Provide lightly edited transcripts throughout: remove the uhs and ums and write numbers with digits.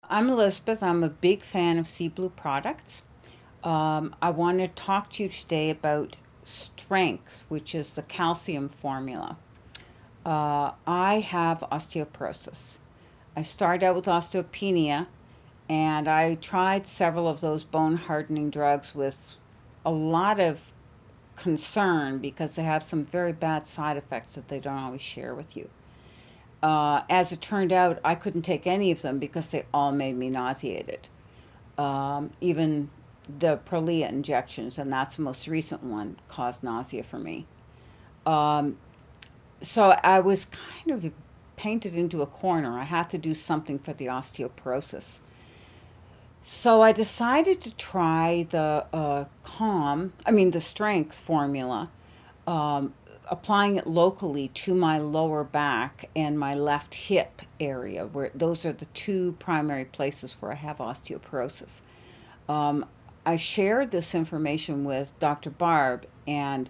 I'm Elizabeth. I'm a big fan of Sea Blue products. I want to talk to you today about strength, which is the calcium formula. I have osteoporosis. I started out with osteopenia, and I tried several of those bone hardening drugs with a lot of concern because they have some very bad side effects that they don't always share with you. As it turned out, I couldn't take any of them because they all made me nauseated. Even the Prolia injections, and that's the most recent one, caused nausea for me. Um, so I was kind of painted into a corner. I had to do something for the osteoporosis. So I decided to try the the strength formula, um, applying it locally to my lower back and my left hip area, where those are the two primary places where I have osteoporosis. Um, I shared this information with Dr. Barb, and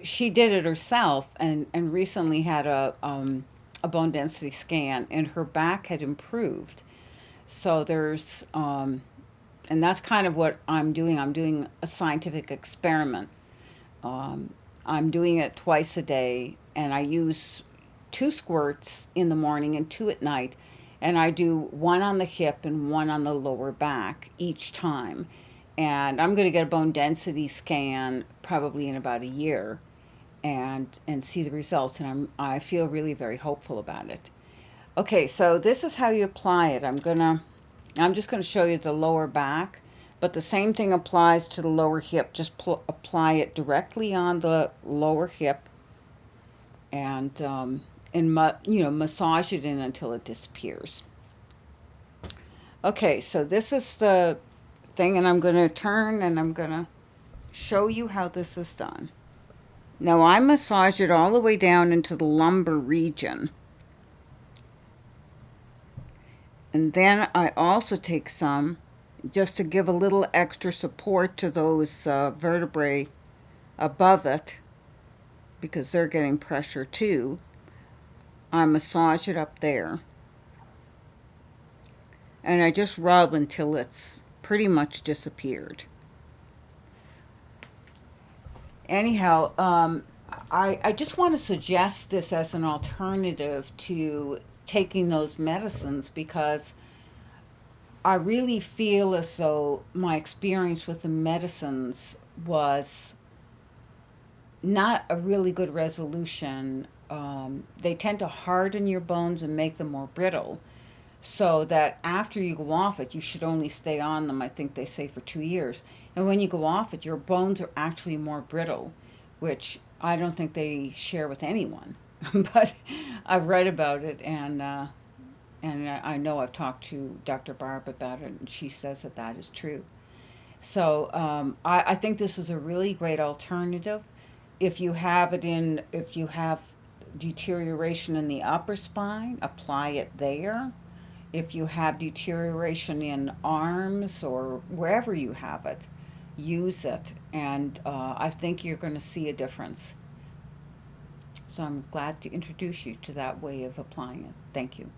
she did it herself, and recently had a bone density scan, and her back had improved. So and that's kind of what I'm doing. I'm doing a scientific experiment. Um, I'm doing it twice a day, and I use two squirts in the morning and two at night. And I do one on the hip and one on the lower back each time. And I'm going to get a bone density scan probably in about a year and see the results. And I feel really very hopeful about it. Okay, so this is how you apply it. I'm just going to show you the lower back, but the same thing applies to the lower hip. Just apply it directly on the lower hip and massage it in until it disappears. Okay, so this is the thing, and I'm going to turn and I'm going to show you how this is done. Now I massage it all the way down into the lumbar region. And then I also take some just to give a little extra support to those vertebrae above it because they're getting pressure too. I massage it up there. And I just rub until it's pretty much disappeared. Anyhow, I just want to suggest this as an alternative to taking those medicines because I really feel as though my experience with the medicines was not a really good resolution. They tend to harden your bones and make them more brittle. So that after you go off it, you should only stay on them, I think they say, for 2 years. And when you go off it, your bones are actually more brittle, which I don't think they share with anyone. But I've read about it, and I know I've talked to Dr. Barb about it, and she says that that is true. So I think this is a really great alternative. If you have deterioration in the upper spine, apply it there. If you have deterioration in arms or wherever you have it, use it. And I think you're going to see a difference. So I'm glad to introduce you to that way of applying it. Thank you.